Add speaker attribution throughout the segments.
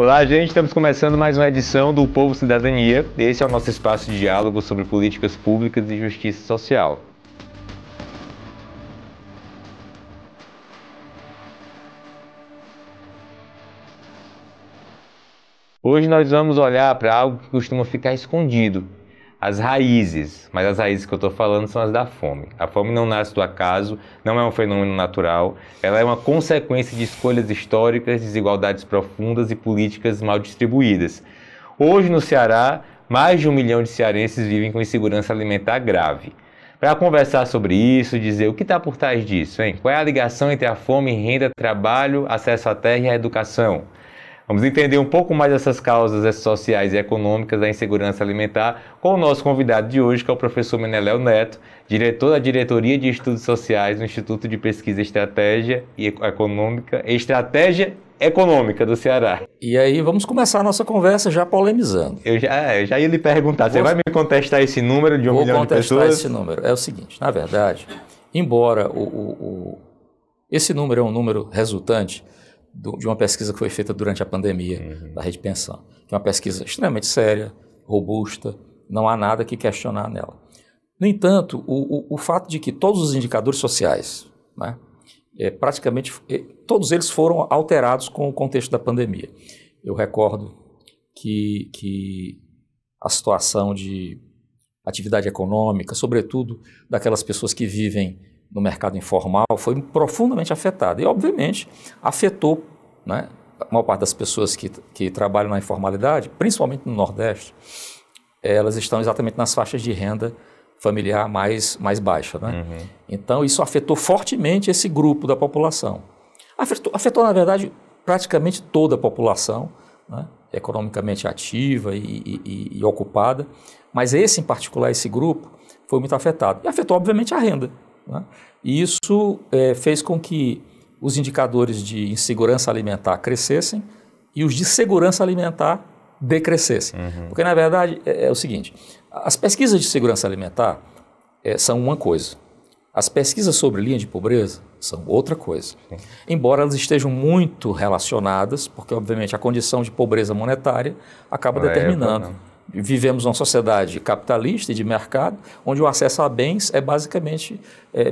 Speaker 1: Olá, gente. Estamos começando mais uma edição do Povo Cidadania. Esse é o nosso espaço de diálogo sobre políticas públicas e justiça social. Hoje nós vamos olhar para algo que costuma ficar escondido, as raízes. Mas as raízes que eu estou falando são as da fome. A fome não nasce do acaso, não é um fenômeno natural, ela é uma consequência de escolhas históricas, desigualdades profundas e políticas mal distribuídas. Hoje no Ceará, mais de 1 milhão de cearenses vivem com insegurança alimentar grave. Para conversar sobre isso, dizer o que está por trás disso, hein? Qual é a ligação entre a fome, renda, trabalho, acesso à terra e à educação? Vamos entender um pouco mais essas causas sociais e econômicas da insegurança alimentar com o nosso convidado de hoje, que é o professor Meneléu Neto, diretor da Diretoria de Estudos Sociais do Instituto de Pesquisa Estratégia Econômica do Ceará.
Speaker 2: E aí vamos começar a nossa conversa já polemizando.
Speaker 1: Eu já ia lhe perguntar, você vai me contestar esse número de 1 milhão de pessoas?
Speaker 2: Vou contestar esse número. É o seguinte, na verdade, embora esse número é um número resultante de uma pesquisa que foi feita durante a pandemia da Rede Pensão, que é uma pesquisa extremamente séria, robusta, não há nada que questionar nela. No entanto, o fato de que todos os indicadores sociais, né, praticamente todos eles foram alterados com o contexto da pandemia. Eu recordo que a situação de atividade econômica, sobretudo daquelas pessoas que vivem no mercado informal, foi profundamente afetada. E, obviamente, afetou, né, a maior parte das pessoas que trabalham na informalidade, principalmente no Nordeste, elas estão exatamente nas faixas de renda familiar mais baixa. Né? Então, isso afetou fortemente esse grupo da população. Afetou, na verdade, praticamente toda a população, né, economicamente ativa e ocupada, mas esse, em particular, esse grupo, foi muito afetado. E afetou, obviamente, a renda. Né? E isso fez com que os indicadores de insegurança alimentar crescessem e os de segurança alimentar decrescessem. Porque, na verdade, é o seguinte, as pesquisas de segurança alimentar são uma coisa, as pesquisas sobre linha de pobreza são outra coisa. Embora elas estejam muito relacionadas, porque, obviamente, a condição de pobreza monetária acaba determinando. Vivemos numa sociedade capitalista e de mercado, onde o acesso a bens é basicamente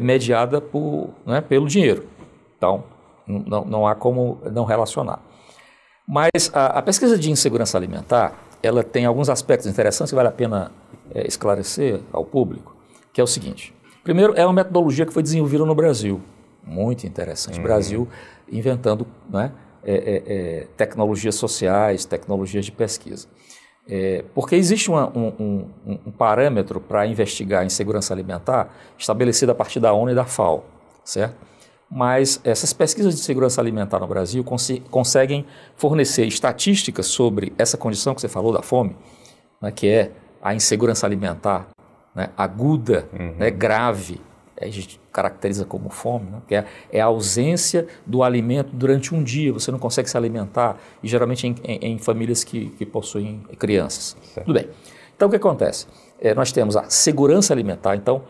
Speaker 2: mediada pelo dinheiro. Então, não há como não relacionar. Mas a pesquisa de insegurança alimentar, ela tem alguns aspectos interessantes que vale a pena esclarecer ao público, que é o seguinte. Primeiro, é uma metodologia que foi desenvolvida no Brasil, muito interessante. O Brasil inventando, né, tecnologias sociais, tecnologias de pesquisa. Porque existe um parâmetro para investigar a insegurança alimentar estabelecido a partir da ONU e da FAO, certo? Mas essas pesquisas de segurança alimentar no Brasil conseguem fornecer estatísticas sobre essa condição que você falou da fome, né, que é a insegurança alimentar, né, aguda, né, grave, a gente caracteriza como fome, né? Que é a ausência do alimento durante um dia, você não consegue se alimentar, e geralmente em famílias que possuem crianças. Certo. Tudo bem. Então, o que acontece? Nós temos a segurança alimentar. Então,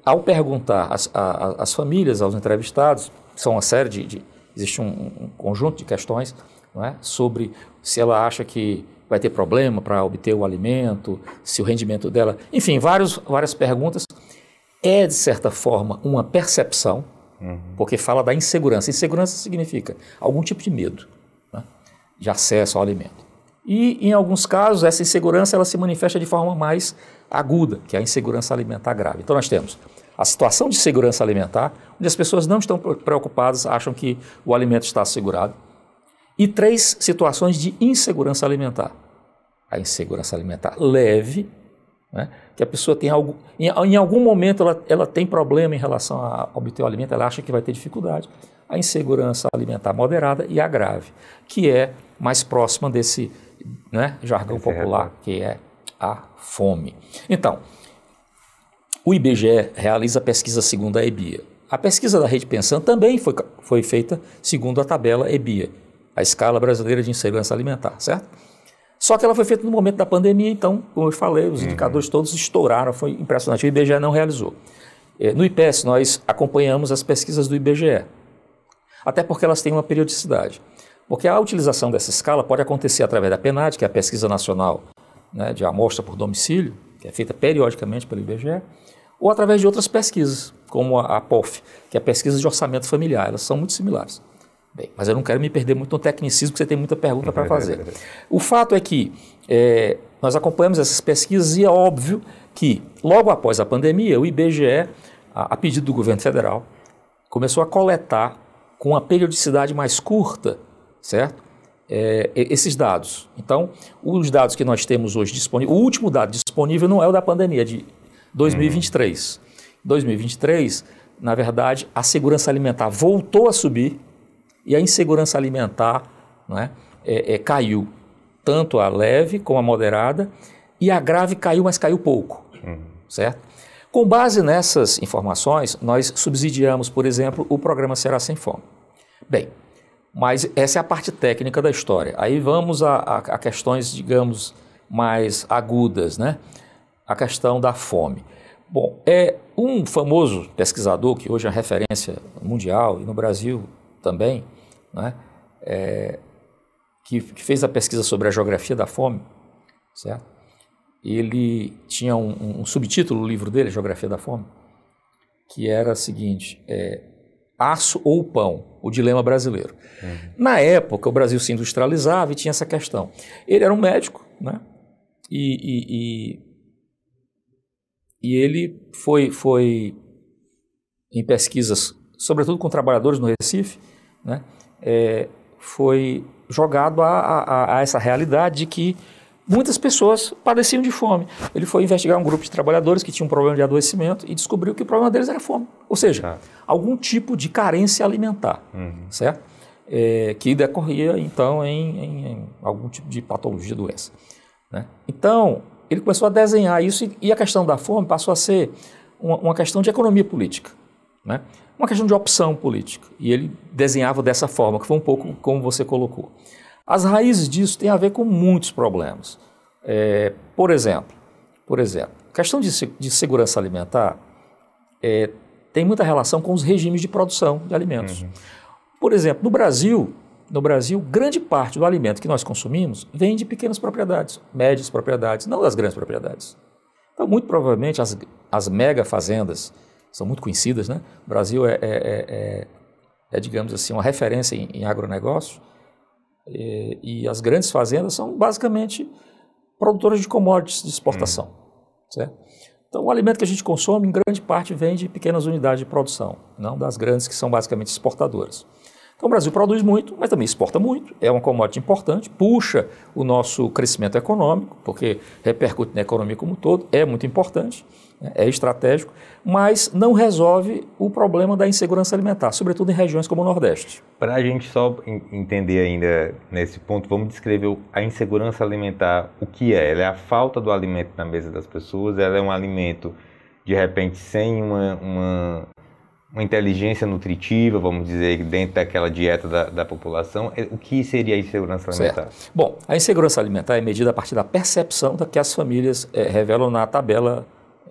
Speaker 2: ao perguntar às famílias, aos entrevistados, são uma série existe um conjunto de questões, não é? Sobre se ela acha que vai ter problema para obter o alimento, se o rendimento dela... Enfim, várias perguntas. É, de certa forma, uma percepção, porque fala da insegurança. Insegurança significa algum tipo de medo, né, de acesso ao alimento. E, em alguns casos, essa insegurança ela se manifesta de forma mais aguda, que é a insegurança alimentar grave. Então, nós temos a situação de segurança alimentar, onde as pessoas não estão preocupadas, acham que o alimento está assegurado. E 3 situações de insegurança alimentar. A insegurança alimentar leve, né, que a pessoa tem algo, em algum momento ela tem problema em relação a obter o alimento, ela acha que vai ter dificuldade. A insegurança alimentar moderada e a grave, que é mais próxima desse, né, jargão popular, que é a fome. Então, o IBGE realiza pesquisa segundo a EBIA. A pesquisa da Rede Pensão também foi feita segundo a tabela EBIA, a Escala Brasileira de Insegurança Alimentar, certo? Só que ela foi feita no momento da pandemia, então, como eu falei, os indicadores todos estouraram, foi impressionante. O IBGE não realizou. No IPES, nós acompanhamos as pesquisas do IBGE, até porque elas têm uma periodicidade. Porque a utilização dessa escala pode acontecer através da PNAD, que é a Pesquisa Nacional, né, de Amostra por Domicílio, que é feita periodicamente pelo IBGE, ou através de outras pesquisas, como a POF, que é a Pesquisa de Orçamento Familiar. Elas são muito similares. Bem, mas eu não quero me perder muito no tecnicismo, porque você tem muita pergunta para fazer. O fato é que nós acompanhamos essas pesquisas e é óbvio que, logo após a pandemia, o IBGE, a pedido do governo federal, começou a coletar com uma periodicidade mais curta, certo? Esses dados. Então, os dados que nós temos hoje disponíveis, o último dado disponível não é o da pandemia, é de 2023. Em 2023, na verdade, a segurança alimentar voltou a subir e a insegurança alimentar, né, caiu, tanto a leve como a moderada, e a grave caiu, mas caiu pouco, certo? Com base nessas informações, nós subsidiamos, por exemplo, o programa Ceará Sem Fome. Bem, mas essa é a parte técnica da história. Aí vamos a questões, digamos, mais agudas, né? A questão da fome. Bom, um famoso pesquisador, que hoje é referência mundial e no Brasil também, né? Que fez a pesquisa sobre a geografia da fome, certo? Ele tinha um subtítulo no livro dele, Geografia da Fome, que era o seguinte, aço ou pão, o dilema brasileiro. Na época, o Brasil se industrializava e tinha essa questão. Ele era um médico, né? E ele foi em pesquisas, sobretudo com trabalhadores no Recife, né? Foi jogado a essa realidade de que muitas pessoas padeciam de fome. Ele foi investigar um grupo de trabalhadores que tinha um problema de adoecimento e descobriu que o problema deles era fome. Ou seja, algum tipo de carência alimentar, certo? Que decorria, então, em algum tipo de patologia, doença, né? Então, ele começou a desenhar isso e a questão da fome passou a ser uma questão de economia política, né? Uma questão de opção política. E ele desenhava dessa forma, que foi um pouco como você colocou. As raízes disso têm a ver com muitos problemas. Por exemplo, a questão de segurança alimentar tem muita relação com os regimes de produção de alimentos. Por exemplo, no Brasil, grande parte do alimento que nós consumimos vem de pequenas propriedades, médias propriedades, não das grandes propriedades. Então, muito provavelmente, as mega fazendas são muito conhecidas, né? O Brasil digamos assim, uma referência em agronegócio. E as grandes fazendas são basicamente produtoras de commodities de exportação, certo? Então, o alimento que a gente consome, em grande parte, vem de pequenas unidades de produção, não das grandes que são basicamente exportadoras. Então, o Brasil produz muito, mas também exporta muito, é uma commodity importante, puxa o nosso crescimento econômico, porque repercute na economia como um todo, é muito importante, né, é estratégico, mas não resolve o problema da insegurança alimentar, sobretudo em regiões como o Nordeste.
Speaker 1: Para a gente só entender ainda nesse ponto, vamos descrever a insegurança alimentar, o que é? Ela é a falta do alimento na mesa das pessoas, ela é um alimento, de repente, sem uma inteligência nutritiva, vamos dizer, dentro daquela dieta da população. O que seria a insegurança alimentar?
Speaker 2: Certo. Bom, a insegurança alimentar é medida a partir da percepção que as famílias revelam na tabela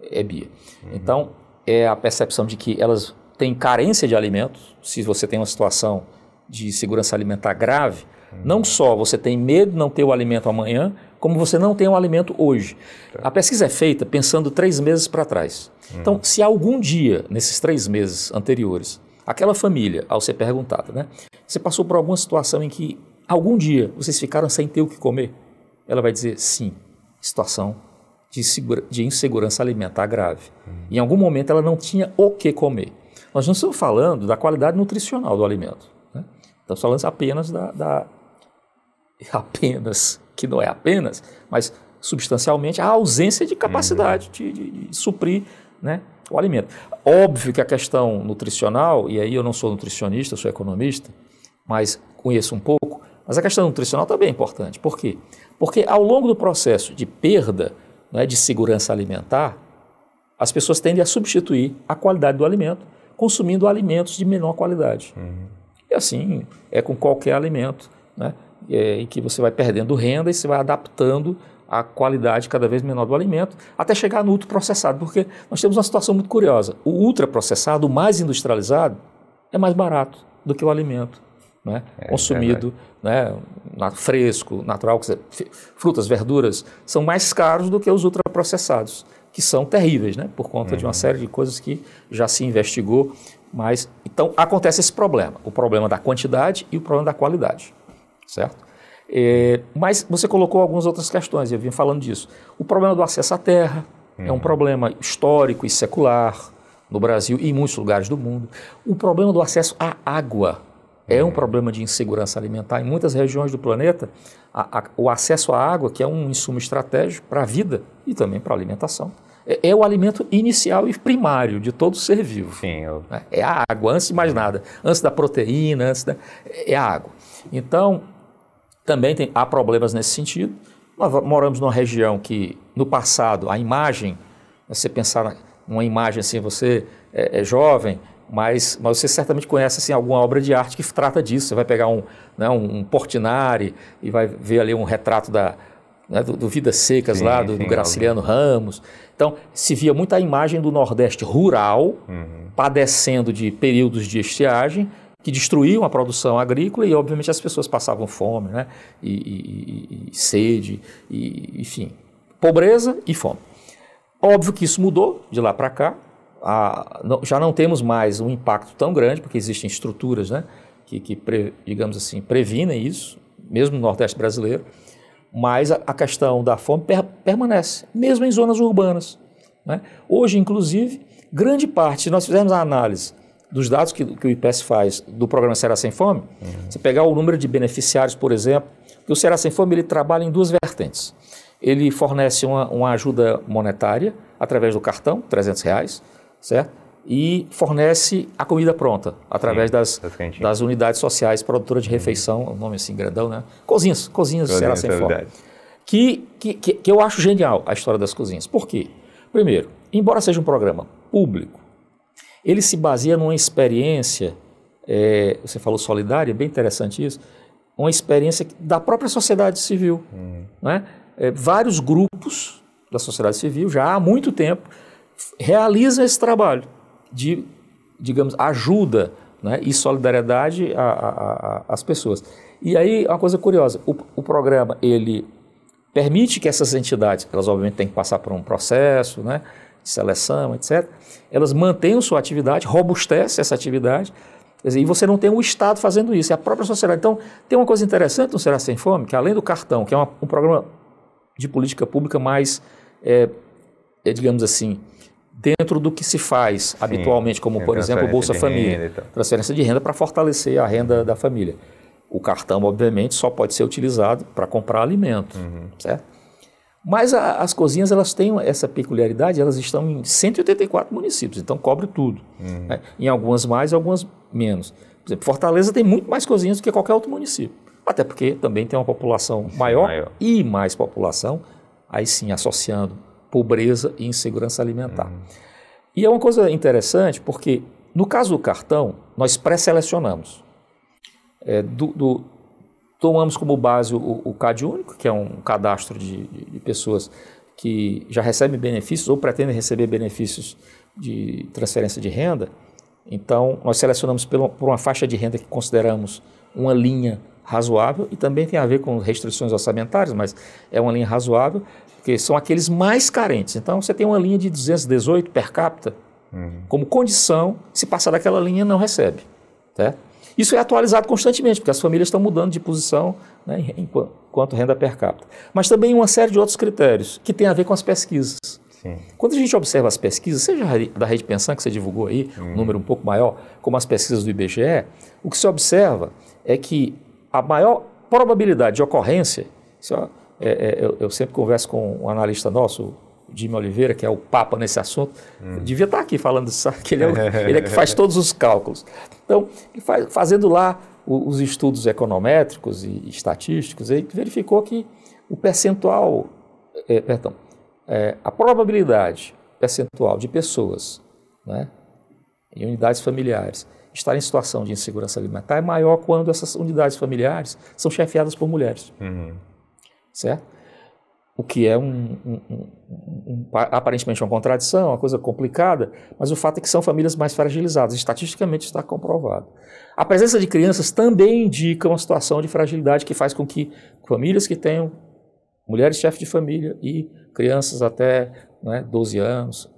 Speaker 2: EBIA. Então, é a percepção de que elas têm carência de alimentos. Se você tem uma situação de segurança alimentar grave, não só você tem medo de não ter o alimento amanhã, como você não tem o alimento hoje. A pesquisa é feita pensando 3 meses para trás. Então, se algum dia, nesses 3 meses anteriores, aquela família, ao ser perguntada, né, você passou por alguma situação em que algum dia vocês ficaram sem ter o que comer, ela vai dizer sim, situação de insegurança alimentar grave. Em algum momento ela não tinha o que comer. Nós não estamos falando da qualidade nutricional do alimento, né? Estamos falando apenas apenas, que não é apenas, mas substancialmente a ausência de capacidade de suprir, né, o alimento. Óbvio que a questão nutricional, e aí eu não sou nutricionista, eu sou economista, mas conheço um pouco, mas a questão nutricional também é importante. Por quê? Porque ao longo do processo de perda, né, de segurança alimentar, as pessoas tendem a substituir a qualidade do alimento consumindo alimentos de menor qualidade. E assim é com qualquer alimento, né, em que você vai perdendo renda e você vai adaptando a qualidade cada vez menor do alimento, até chegar no ultraprocessado, porque nós temos uma situação muito curiosa. O ultraprocessado, o mais industrializado, é mais barato do que o alimento né, consumido, né, fresco, natural, quer dizer, frutas, verduras, são mais caros do que os ultraprocessados, que são terríveis, né, por conta de uma série de coisas que já se investigou. Mas, então, acontece esse problema, o problema da quantidade e o problema da qualidade, certo? Mas você colocou algumas outras questões, eu vim falando disso. O problema do acesso à terra é um problema histórico e secular no Brasil e em muitos lugares do mundo. O problema do acesso à água é um problema de insegurança alimentar. Em muitas regiões do planeta, o acesso à água, que é um insumo estratégico para a vida e também para a alimentação, é o alimento inicial e primário de todo ser vivo.
Speaker 1: Sim,
Speaker 2: É a água, antes de mais nada. Antes da proteína, é a água. Então, também há problemas nesse sentido. Nós moramos numa região que, no passado, a imagem, você pensar numa imagem assim, você é jovem, mas você certamente conhece assim, alguma obra de arte que trata disso. Você vai pegar um Portinari e vai ver ali um retrato do Vidas Secas, lá, do Graciliano Ramos. Então, se via muita imagem do Nordeste rural, padecendo de períodos de estiagem, que destruíam a produção agrícola e, obviamente, as pessoas passavam fome, né? e sede, enfim, pobreza e fome. Óbvio que isso mudou de lá para cá. Já não temos mais um impacto tão grande, porque existem estruturas, né, digamos assim, previnem isso, mesmo no Nordeste brasileiro. Mas a questão da fome permanece, mesmo em zonas urbanas, né? Hoje, inclusive, grande parte, se nós fizermos a análise dos dados que o IPES faz do programa Ceará Sem Fome, você pegar o número de beneficiários, por exemplo, que o Ceará Sem Fome ele trabalha em duas vertentes. Ele fornece uma ajuda monetária através do cartão, R$300, certo? E fornece a comida pronta, através das unidades sociais produtoras de refeição, um nome assim grandão, né? Cozinhas Ceará Sem Fome. Que eu acho genial a história das cozinhas. Por quê? Primeiro, embora seja um programa público, ele se baseia numa experiência, você falou solidária, bem interessante isso, uma experiência da própria sociedade civil. Né? Vários grupos da sociedade civil, já há muito tempo, realizam esse trabalho de, digamos, ajuda, né, e solidariedade às pessoas. E aí, uma coisa curiosa, o programa, ele permite que essas entidades, elas obviamente têm que passar por um processo, né, de seleção, etc., elas mantenham sua atividade, robustece essa atividade, quer dizer, e você não tem o Estado fazendo isso, é a própria sociedade. Então, tem uma coisa interessante no Ceará Sem Fome, que além do cartão, que é um programa de política pública mais, digamos assim, dentro do que se faz habitualmente, como, por exemplo, o Bolsa Família, transferência de renda para fortalecer a renda da família. O cartão, obviamente, só pode ser utilizado para comprar alimento, certo? Mas as cozinhas, elas têm essa peculiaridade, elas estão em 184 municípios, então cobre tudo. Né? Em algumas mais e algumas menos. Por exemplo, Fortaleza tem muito mais cozinhas do que qualquer outro município. Até porque também tem uma população maior e mais população, aí sim, associando pobreza e insegurança alimentar. E é uma coisa interessante porque, no caso do cartão, nós pré-selecionamos. Tomamos como base o CAD único, que é um cadastro de pessoas que já recebem benefícios ou pretendem receber benefícios de transferência de renda. Então, nós selecionamos por uma faixa de renda que consideramos uma linha razoável e também tem a ver com restrições orçamentárias, mas é uma linha razoável, porque são aqueles mais carentes. Então, você tem uma linha de 218 per capita como condição, se passar daquela linha, não recebe. Certo? Isso é atualizado constantemente, porque as famílias estão mudando de posição, né, enquanto renda per capita. Mas também uma série de outros critérios que tem a ver com as pesquisas. Sim. Quando a gente observa as pesquisas, seja da Rede Pensão, que você divulgou aí, um número um pouco maior, como as pesquisas do IBGE, o que se observa é que a maior probabilidade de ocorrência, eu sempre converso com um analista nosso, o Jimmy Oliveira, que é o papa nesse assunto, devia estar aqui falando disso, que ele é que faz todos os cálculos. Então, fazendo lá os estudos econométricos e estatísticos, ele verificou que o percentual, a probabilidade percentual de pessoas, né, em unidades familiares estarem em situação de insegurança alimentar é maior quando essas unidades familiares são chefiadas por mulheres. Certo? o que é aparentemente uma contradição, uma coisa complicada, mas o fato é que são famílias mais fragilizadas, estatisticamente está comprovado. A presença de crianças também indica uma situação de fragilidade que faz com que famílias que tenham mulheres chefes de família e crianças até 12 anos,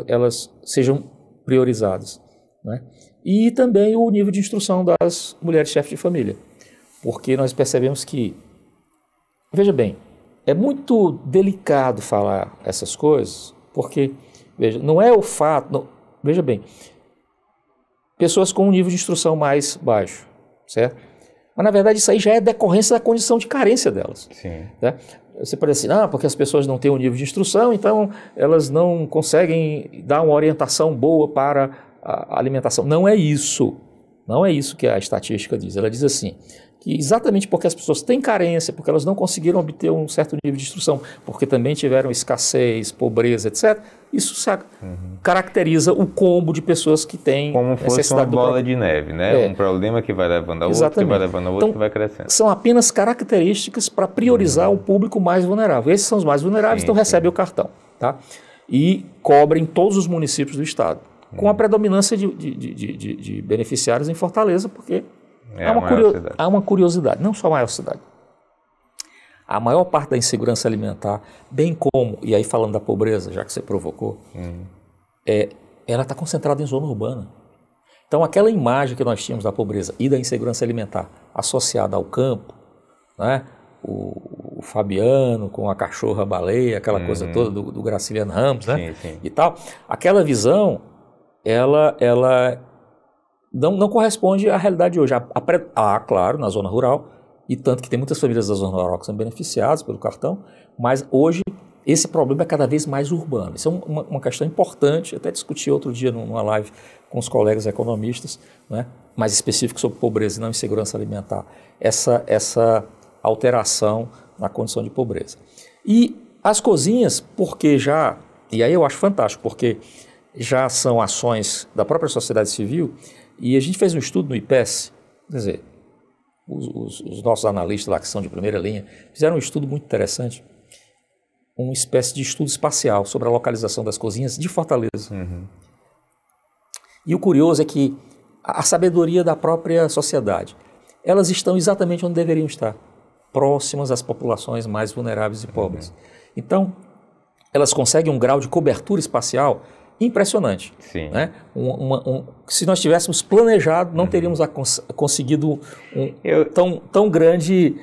Speaker 2: elas sejam priorizadas. Né? E também o nível de instrução das mulheres chefes de família, porque nós percebemos que, veja bem, é muito delicado falar essas coisas, porque, veja, não é o fato... Não, veja bem, pessoas com um nível de instrução mais baixo, certo? Mas, na verdade, isso aí já é decorrência da condição de carência delas.
Speaker 1: Sim.
Speaker 2: Né? Você pode dizer, porque as pessoas não têm um nível de instrução, então elas não conseguem dar uma orientação boa para a alimentação. Não é isso. Não é isso que a estatística diz. Ela diz assim, que exatamente porque as pessoas têm carência, porque elas não conseguiram obter um certo nível de instrução, porque também tiveram escassez, pobreza, etc., isso caracteriza o combo de pessoas que têm
Speaker 1: como fosse uma bola de neve, né? Um problema que vai levando a outro, que vai levando a outro, então, que vai crescendo.
Speaker 2: São apenas características para priorizar o público mais vulnerável. Esses são os mais vulneráveis, então recebem o cartão. Tá? E cobrem todos os municípios do estado, com a predominância de beneficiários em Fortaleza, porque há uma curiosidade, não só a maior cidade. A maior parte da insegurança alimentar, bem como, e aí falando da pobreza, já que você provocou, ela está concentrada em zona urbana. Então aquela imagem que nós tínhamos da pobreza e da insegurança alimentar associada ao campo, né, o Fabiano com a cachorra-baleia, aquela coisa toda do Graciliano Ramos, né, e tal, aquela visão, ela não corresponde à realidade de hoje. Claro, na zona rural, e tanto que tem muitas famílias da zona rural que são beneficiadas pelo cartão, mas hoje esse problema é cada vez mais urbano. Isso é uma questão importante, até discuti outro dia numa live com os colegas economistas, né, mais específico sobre pobreza e não insegurança alimentar, essa alteração na condição de pobreza. E as cozinhas, porque e aí eu acho fantástico, porque já são ações da própria sociedade civil, e a gente fez um estudo no IPES, quer dizer, os nossos analistas lá que são de primeira linha, fizeram um estudo muito interessante, uma espécie de estudo espacial sobre a localização das cozinhas de Fortaleza. E o curioso é que a sabedoria da própria sociedade, elas estão exatamente onde deveriam estar, próximas às populações mais vulneráveis e pobres. Então, elas conseguem um grau de cobertura espacial impressionante.
Speaker 1: Sim.
Speaker 2: Né? Se nós tivéssemos planejado, não teríamos conseguido tão grande,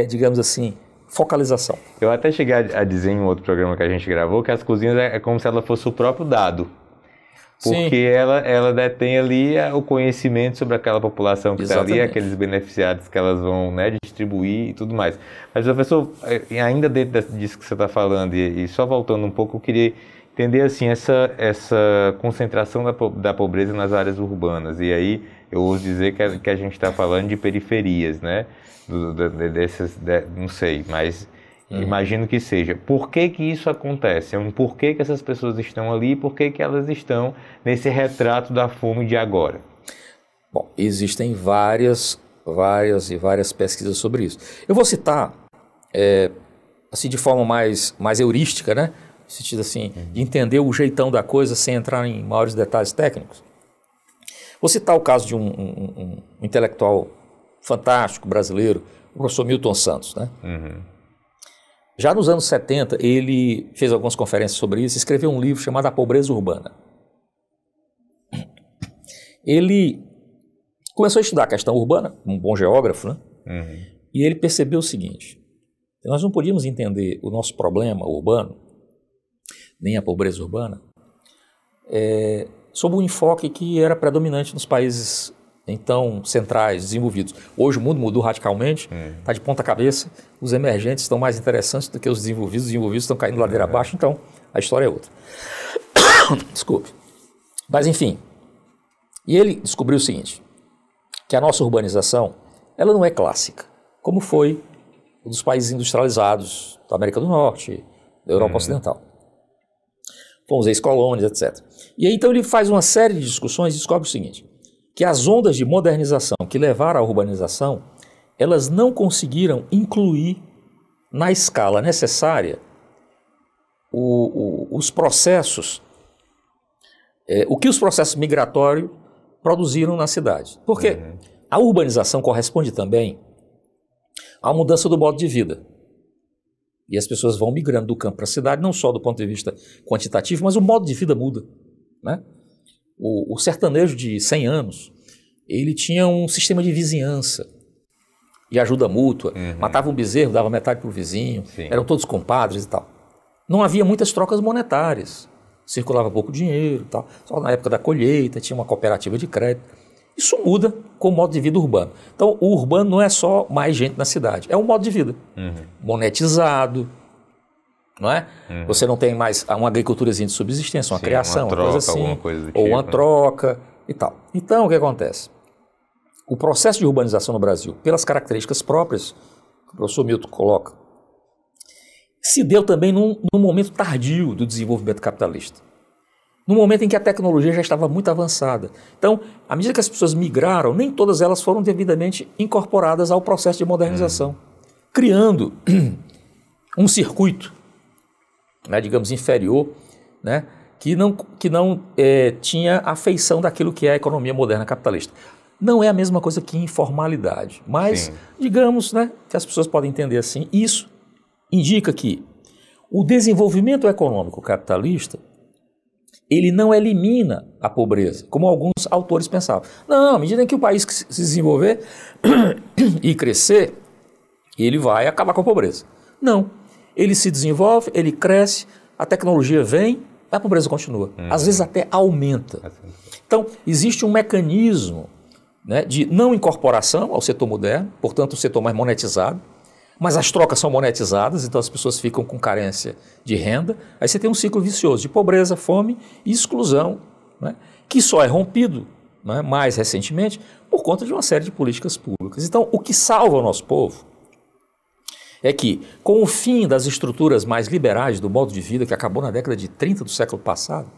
Speaker 2: digamos assim, focalização.
Speaker 1: Eu até cheguei a dizer em um outro programa que a gente gravou que as cozinhas é como se ela fosse o próprio dado. Porque ela detém ali o conhecimento sobre aquela população que está ali, aqueles beneficiados que elas vão, né, distribuir e tudo mais. Mas, professor, ainda dentro disso que você está falando, e só voltando um pouco, eu queria entender assim, essa concentração da pobreza nas áreas urbanas. E aí eu ouso dizer que a gente está falando de periferias, né? Não sei, mas imagino que seja. Por que isso acontece? Por que essas pessoas estão ali e por que elas estão nesse retrato da fome de agora?
Speaker 2: Bom, existem várias pesquisas sobre isso. Eu vou citar, assim, de forma mais heurística, né? No sentido assim, de entender o jeitão da coisa sem entrar em maiores detalhes técnicos. Vou citar o caso de um intelectual fantástico brasileiro, o professor Milton Santos, né? Já nos anos 70, ele fez algumas conferências sobre isso, escreveu um livro chamado A Pobreza Urbana. Ele começou a estudar a questão urbana, um bom geógrafo, né? E ele percebeu o seguinte: nós não podíamos entender o nosso problema urbano, nem a pobreza urbana, sob um enfoque que era predominante nos países então centrais, desenvolvidos. Hoje o mundo mudou radicalmente, está de ponta cabeça, os emergentes estão mais interessantes do que os desenvolvidos estão caindo ladeira abaixo, então a história é outra. Desculpe. Mas enfim, e ele descobriu o seguinte, que a nossa urbanização, ela não é clássica, como foi dos países industrializados da América do Norte, da Europa Ocidental. Fomos ex-colônias, etc. E aí então ele faz uma série de discussões e descobre o seguinte, que as ondas de modernização que levaram à urbanização, elas não conseguiram incluir na escala necessária os processos, o que os processos migratórios produziram na cidade. Porque a urbanização corresponde também à mudança do modo de vida. E as pessoas vão migrando do campo para a cidade, não só do ponto de vista quantitativo, mas o modo de vida muda, né? O sertanejo de 100 anos, ele tinha um sistema de vizinhança e ajuda mútua, matava um bezerro, dava metade para o vizinho, eram todos compadres e tal. Não havia muitas trocas monetárias, circulava pouco dinheiro e tal. Só na época da colheita tinha uma cooperativa de crédito. Isso muda com o modo de vida urbano. Então, o urbano não é só mais gente na cidade, é um modo de vida monetizado, não é? Você não tem mais uma agriculturazinha de subsistência, uma criação,
Speaker 1: uma troca,
Speaker 2: coisa assim,
Speaker 1: alguma coisa do
Speaker 2: ou
Speaker 1: tipo,
Speaker 2: uma troca e tal. Então, o que acontece? O processo de urbanização no Brasil, pelas características próprias que o professor Milton coloca, se deu também num momento tardio do desenvolvimento capitalista. No momento em que a tecnologia já estava muito avançada. Então, à medida que as pessoas migraram, nem todas elas foram devidamente incorporadas ao processo de modernização, criando um circuito, né, digamos, inferior, né, que não tinha a feição daquilo que é a economia moderna capitalista. Não é a mesma coisa que informalidade, mas, digamos, né, que as pessoas podem entender assim. Isso indica que o desenvolvimento econômico capitalista ele não elimina a pobreza, como alguns autores pensavam. Não, à medida em que o país se desenvolver e crescer, ele vai acabar com a pobreza. Não, ele se desenvolve, ele cresce, a tecnologia vem, a pobreza continua. Às vezes até aumenta. Então, existe um mecanismo, né, de não incorporação ao setor moderno, portanto, o setor mais monetizado, mas as trocas são monetizadas, então as pessoas ficam com carência de renda. Aí você tem um ciclo vicioso de pobreza, fome e exclusão, né, que só é rompido, né, mais recentemente por conta de uma série de políticas públicas. Então, o que salva o nosso povo é que, com o fim das estruturas mais liberais do modo de vida, que acabou na década de 30 do século passado,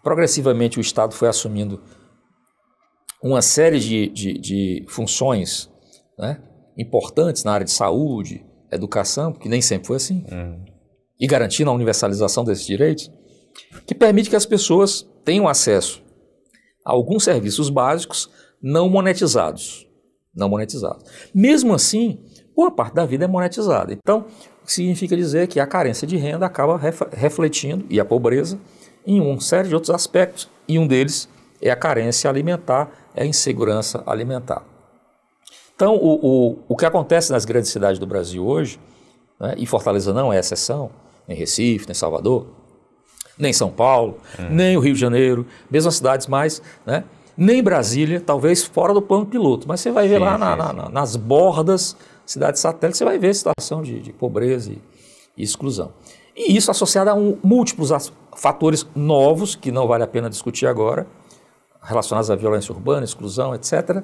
Speaker 2: progressivamente o Estado foi assumindo uma série de funções, né, importantes na área de saúde, educação, porque nem sempre foi assim, e garantindo a universalização desses direitos, que permite que as pessoas tenham acesso a alguns serviços básicos não monetizados. Mesmo assim, boa parte da vida é monetizada. Então, o que significa dizer que a carência de renda acaba refletindo, e a pobreza, em uma série de outros aspectos, e um deles é a carência alimentar, é a insegurança alimentar. Então, o que acontece nas grandes cidades do Brasil hoje, né, e Fortaleza não é exceção, nem Recife, nem Salvador, nem São Paulo, nem o Rio de Janeiro, mesmo as cidades mais, né, nem Brasília, talvez fora do plano piloto, mas você vai ver nas bordas, cidades satélites, você vai ver a situação de pobreza e exclusão. E isso associado a múltiplos fatores novos, que não vale a pena discutir agora, relacionados à violência urbana, exclusão, etc.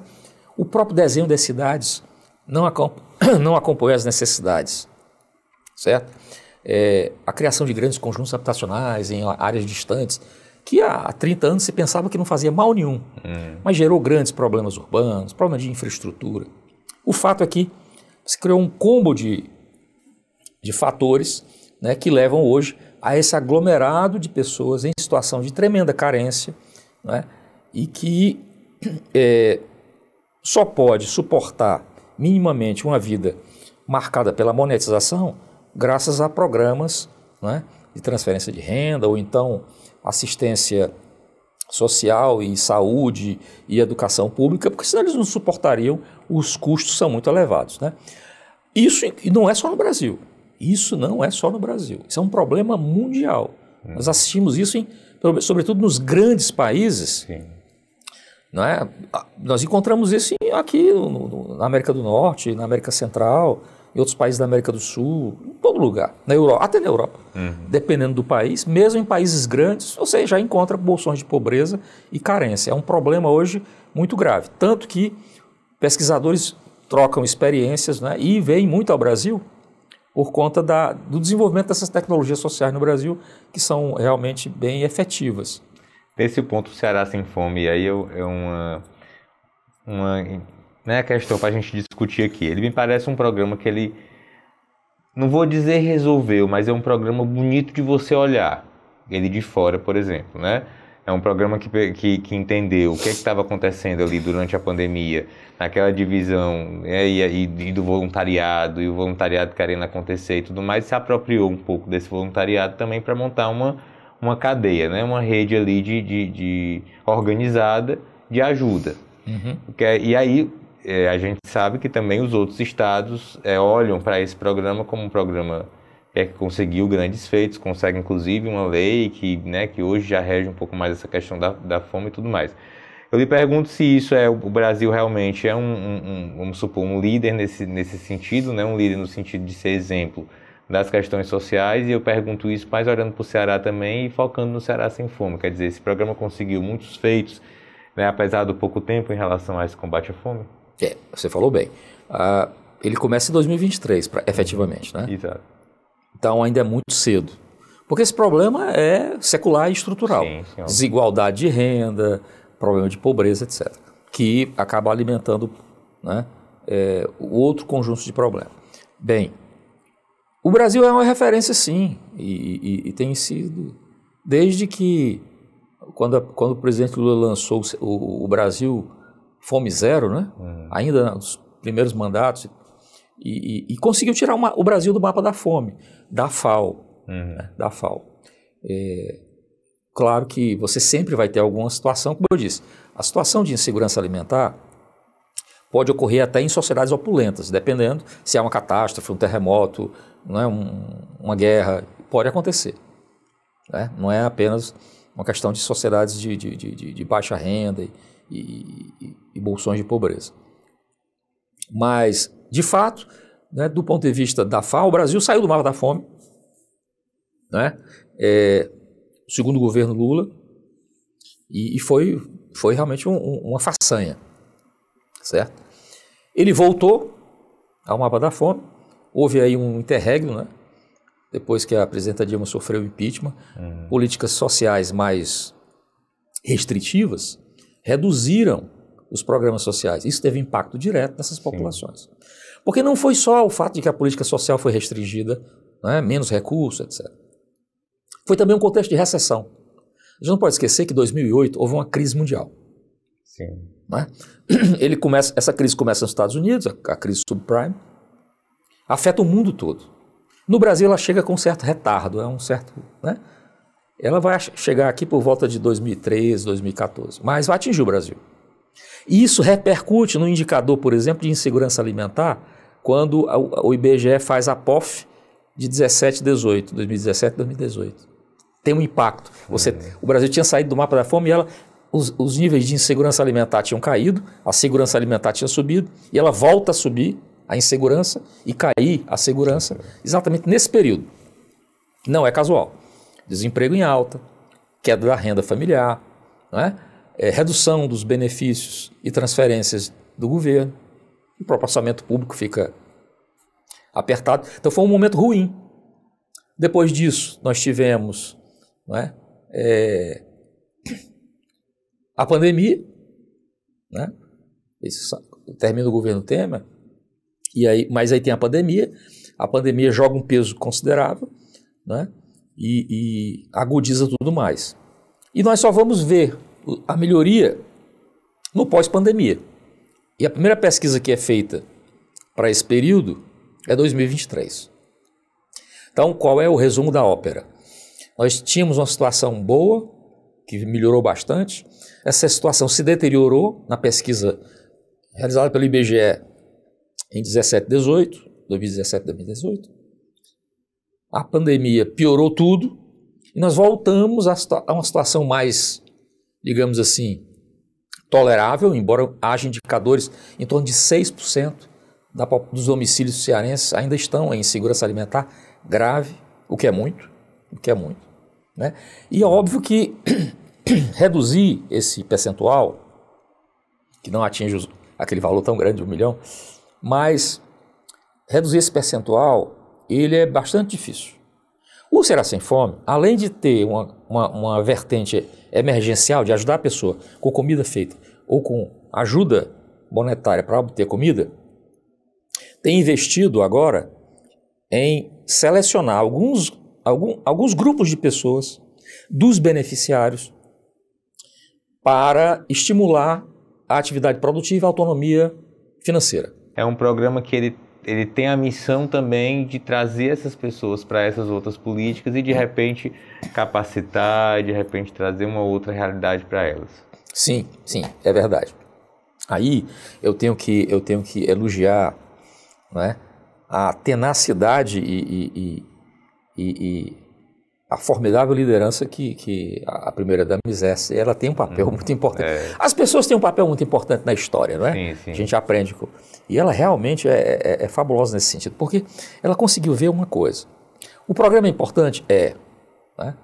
Speaker 2: O próprio desenho das cidades não acompanha as necessidades, certo? A criação de grandes conjuntos habitacionais em áreas distantes, que há 30 anos se pensava que não fazia mal nenhum, mas gerou grandes problemas urbanos, problemas de infraestrutura. O fato é que se criou um combo de fatores, né, que levam hoje a esse aglomerado de pessoas em situação de tremenda carência, né, e que só pode suportar minimamente uma vida marcada pela monetização graças a programas, né, de transferência de renda ou então assistência social e saúde e educação pública, porque senão eles não suportariam, os custos são muito elevados, né? Isso não é só no Brasil. Isso não é só no Brasil. Isso é um problema mundial. Nós assistimos isso, sobretudo nos grandes países. Não é? Nós encontramos isso aqui na América do Norte, na América Central, em outros países da América do Sul, em todo lugar, na Europa, até na Europa. Dependendo do país, mesmo em países grandes, você já encontra bolsões de pobreza e carência. É um problema hoje muito grave. Tanto que pesquisadores trocam experiências, né, e vêm muito ao Brasil por conta do desenvolvimento dessas tecnologias sociais no Brasil, que são realmente bem efetivas.
Speaker 1: Nesse ponto, o Ceará Sem Fome, aí é uma questão para a gente discutir aqui. Ele me parece um programa que ele não vou dizer resolveu, mas é um programa bonito de você olhar. Ele de fora, por exemplo, né? É um programa que entendeu o que estava acontecendo ali durante a pandemia, naquela divisão e do voluntariado, e o voluntariado querendo acontecer e tudo mais, se apropriou um pouco desse voluntariado também para montar uma cadeia, né? Uma rede ali de organizada de ajuda.
Speaker 2: Uhum.
Speaker 1: E aí a gente sabe que também os outros estados olham para esse programa como um programa que conseguiu grandes feitos, consegue inclusive uma lei que hoje já rege um pouco mais essa questão da fome e tudo mais. Eu lhe pergunto se isso o Brasil realmente é vamos supor, um líder nesse sentido, né? Um líder no sentido de ser exemplo das questões sociais, e eu pergunto isso mais olhando para o Ceará também e focando no Ceará Sem Fome. Quer dizer, esse programa conseguiu muitos feitos, né, apesar do pouco tempo em relação a esse combate à fome?
Speaker 2: Você falou bem. Ele começa em 2023, efetivamente, né?
Speaker 1: Exato.
Speaker 2: Então ainda é muito cedo. Porque esse problema é secular e estrutural.
Speaker 1: Sim,
Speaker 2: desigualdade de renda, problema de pobreza, etc. Que acaba alimentando, né, o outro conjunto de problemas. Bem, o Brasil é uma referência, sim, e tem sido, desde que, quando o presidente Lula lançou o Brasil Fome Zero, né, ainda nos primeiros mandatos, e conseguiu tirar o Brasil do mapa da fome, da FAO. Né, da FAO. Claro que você sempre vai ter alguma situação, como eu disse, a situação de insegurança alimentar pode ocorrer até em sociedades opulentas, dependendo se é uma catástrofe, um terremoto, não é uma guerra, pode acontecer. Né? Não é apenas uma questão de sociedades de baixa renda e bolsões de pobreza. Mas, de fato, né, do ponto de vista da FAO, o Brasil saiu do mapa da fome, né? Segundo o governo Lula, e foi realmente uma façanha, certo? Ele voltou ao mapa da fome, houve aí um interregno, né? Depois que a presidenta Dilma sofreu o impeachment, políticas sociais mais restritivas reduziram os programas sociais. Isso teve impacto direto nessas populações. Porque não foi só o fato de que a política social foi restringida, né? Menos recursos, etc. Foi também um contexto de recessão. A gente não pode esquecer que em 2008 houve uma crise mundial.
Speaker 1: Sim.
Speaker 2: Né? Essa crise começa nos Estados Unidos, a crise subprime, afeta o mundo todo. No Brasil ela chega com um certo retardo, né? Ela vai chegar aqui por volta de 2013, 2014, mas vai atingir o Brasil. E isso repercute no indicador, por exemplo, de insegurança alimentar, quando o IBGE faz a POF de 2017 e 2018. Tem um impacto. O Brasil tinha saído do mapa da fome e os níveis de insegurança alimentar tinham caído, a segurança alimentar tinha subido, e ela volta a subir, a insegurança, e cair a segurança, exatamente nesse período. Não é casual. Desemprego em alta, queda da renda familiar, não é? Redução dos benefícios e transferências do governo, o próprio orçamento público fica apertado. Então foi um momento ruim. Depois disso, nós tivemos, não é? A pandemia, né? O término do governo Temer, mas aí tem a pandemia joga um peso considerável, né? E agudiza tudo mais. E nós só vamos ver a melhoria no pós-pandemia. E a primeira pesquisa que é feita para esse período é 2023. Então, qual é o resumo da ópera? Nós tínhamos uma situação boa, que melhorou bastante. Essa situação se deteriorou na pesquisa realizada pelo IBGE em 2017 e 2018. A pandemia piorou tudo e nós voltamos a uma situação mais, digamos assim, tolerável, embora haja indicadores em torno de 6% dos homicídios cearenses ainda estão em insegurança alimentar grave, o que é muito, né? E é óbvio que reduzir esse percentual, que não atinge aquele valor tão grande de 1 milhão, mas reduzir esse percentual, ele é bastante difícil. O Ceará Sem Fome, além de ter uma vertente emergencial de ajudar a pessoa com comida feita ou com ajuda monetária para obter comida, tem investido agora em selecionar alguns grupos de pessoas, dos beneficiários, para estimular a atividade produtiva e a autonomia financeira.
Speaker 1: É um programa que ele tem a missão também de trazer essas pessoas para essas outras políticas e de repente capacitar, de repente trazer uma outra realidade para elas.
Speaker 2: Sim, é verdade. Aí eu tenho que elogiar, né, a tenacidade e a formidável liderança que a primeira-dama exerce. Ela tem um papel muito importante. As pessoas têm um papel muito importante na história, não é?
Speaker 1: Sim.
Speaker 2: A gente aprende. E ela realmente é fabulosa nesse sentido, porque ela conseguiu ver uma coisa. O programa é importante? Né?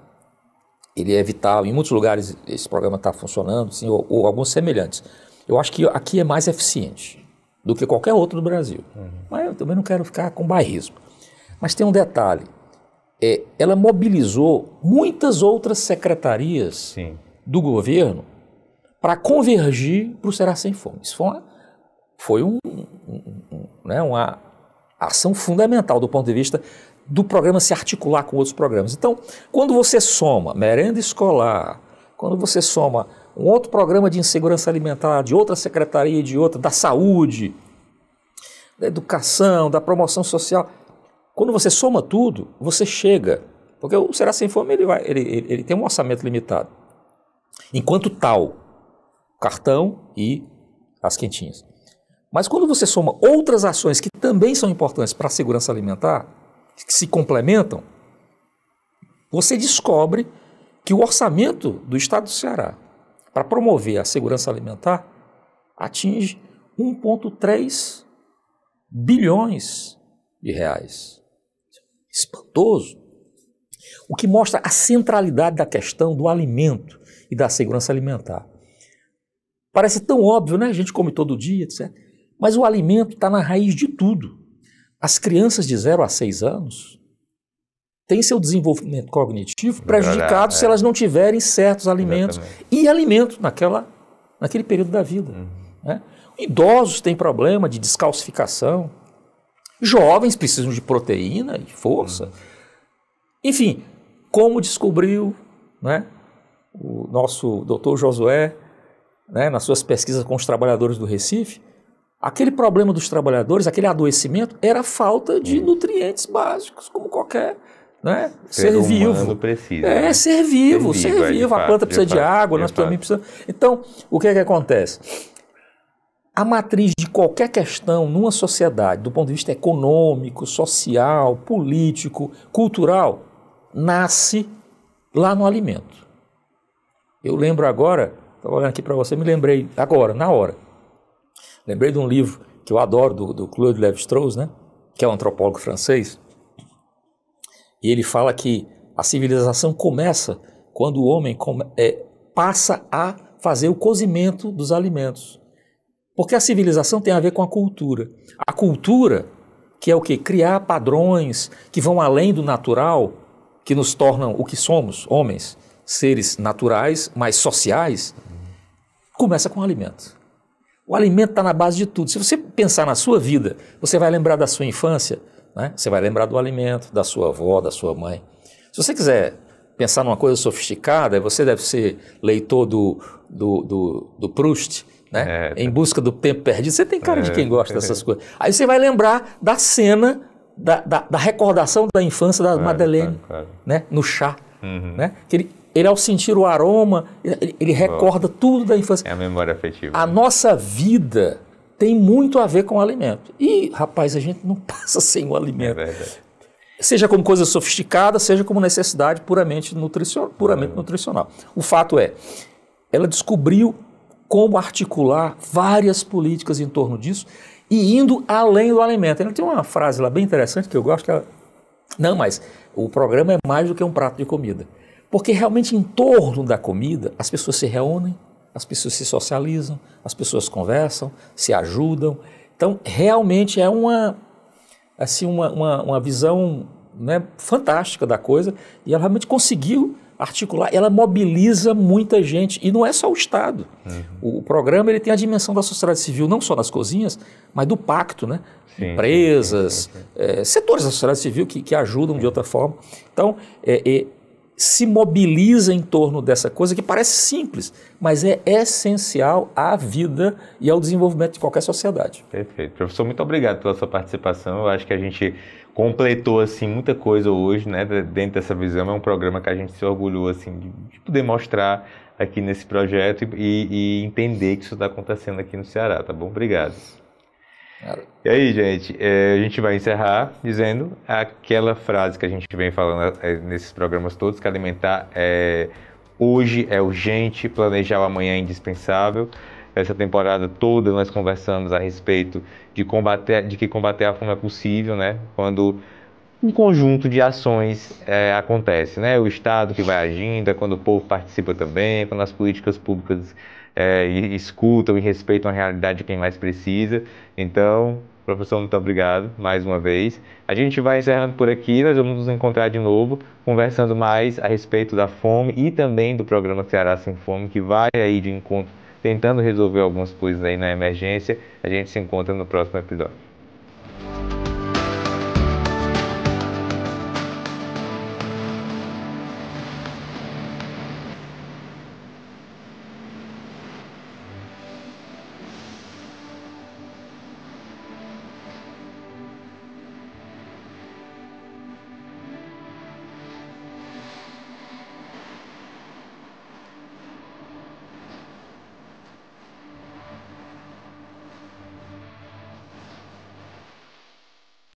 Speaker 2: Ele é vital. Em muitos lugares esse programa está funcionando, sim, ou alguns semelhantes. Eu acho que aqui é mais eficiente do que qualquer outro do Brasil. Mas eu também não quero ficar com bairrismo. Mas tem um detalhe. Ela mobilizou muitas outras secretarias do governo para convergir para o Será Sem Fome. Isso foi uma ação fundamental do ponto de vista do programa se articular com outros programas. Então, quando você soma merenda escolar, quando você soma um outro programa de insegurança alimentar de outra secretaria, de outra, da saúde, da educação, da promoção social, quando você soma tudo, você chega, porque o Será Sem Fome ele tem um orçamento limitado. Enquanto tal, cartão e as quentinhas. Mas quando você soma outras ações que também são importantes para a segurança alimentar, que se complementam, você descobre que o orçamento do Estado do Ceará para promover a segurança alimentar atinge 1,3 bilhões de reais. Espantoso. O que mostra a centralidade da questão do alimento e da segurança alimentar. Parece tão óbvio, né? A gente come todo dia, etc. Mas o alimento está na raiz de tudo. As crianças de 0 a 6 anos têm seu desenvolvimento cognitivo prejudicado se elas não tiverem certos alimentos. Exatamente. E alimento naquele período da vida. Né? Idosos têm problema de descalcificação. Jovens precisam de proteína e força. Enfim, como descobriu, né, o nosso doutor Josué, né, nas suas pesquisas com os trabalhadores do Recife, aquele problema dos trabalhadores, aquele adoecimento, era a falta de nutrientes básicos, como qualquer, né, ser vivo.
Speaker 1: Precisa,
Speaker 2: ser vivo. A planta precisa de água, nós também precisamos. Então, o que é que acontece? A matriz de qualquer questão numa sociedade, do ponto de vista econômico, social, político, cultural, nasce lá no alimento. Eu lembro agora, estava olhando aqui para você, me lembrei agora, na hora. Lembrei de um livro que eu adoro, do Claude Lévi-Strauss, né? Que é um antropólogo francês. E ele fala que a civilização começa quando o homem passa a fazer o cozimento dos alimentos. Porque a civilização tem a ver com a cultura. A cultura, que é o quê? Criar padrões que vão além do natural, que nos tornam o que somos, homens, seres naturais, mas sociais, começa com o alimento. O alimento está na base de tudo. Se você pensar na sua vida, você vai lembrar da sua infância, né? Você vai lembrar do alimento, da sua avó, da sua mãe. Se você quiser pensar numa coisa sofisticada, você deve ser leitor do Proust, né? Em busca do tempo perdido. Você tem cara de quem gosta dessas coisas. Aí você vai lembrar da cena, da recordação da infância da Madeleine, né? No chá. Né? Que ele, ao sentir o aroma, ele recorda tudo da infância.
Speaker 1: É a memória afetiva.
Speaker 2: A nossa vida tem muito a ver com o alimento. E, rapaz, a gente não passa sem o alimento.
Speaker 1: É verdade.
Speaker 2: Seja como coisa sofisticada, seja como necessidade puramente nutricional. O fato é, ela descobriu como articular várias políticas em torno disso e indo além do alimento. Ela tem uma frase lá bem interessante que eu gosto, que ela... Não, mas o programa é mais do que um prato de comida. Porque realmente em torno da comida as pessoas se reúnem, as pessoas se socializam, as pessoas conversam, se ajudam. Então realmente é uma visão, né, fantástica da coisa, e ela realmente conseguiu articular, ela mobiliza muita gente, e não é só o Estado. O programa ele tem a dimensão da sociedade civil, não só nas cozinhas, mas do pacto, né?
Speaker 1: Sim,
Speaker 2: Empresas,
Speaker 1: sim.
Speaker 2: setores da sociedade civil que ajudam de outra forma. Então, se mobiliza em torno dessa coisa que parece simples, mas é essencial à vida e ao desenvolvimento de qualquer sociedade.
Speaker 1: Perfeito. Professor, muito obrigado pela sua participação. Eu acho que a gente completou assim muita coisa hoje, né, dentro dessa visão. É um programa que a gente se orgulhou assim de poder mostrar aqui nesse projeto e entender que isso está acontecendo aqui no Ceará, tá bom? Obrigado.
Speaker 2: Claro.
Speaker 1: E aí, gente, a gente vai encerrar dizendo aquela frase que a gente vem falando nesses programas todos, que alimentar hoje é urgente, planejar o amanhã é indispensável. Essa temporada toda nós conversamos a respeito de que combater a fome é possível, né? Quando um conjunto de ações acontece, né? O Estado que vai agindo, é quando o povo participa também, quando as políticas públicas escutam e respeitam a realidade de quem mais precisa. Então, professor, muito obrigado mais uma vez. A gente vai encerrando por aqui, nós vamos nos encontrar de novo, conversando mais a respeito da fome e também do programa Ceará Sem Fome, que vai aí de encontro, tentando resolver algumas coisas aí na emergência. A gente se encontra no próximo episódio.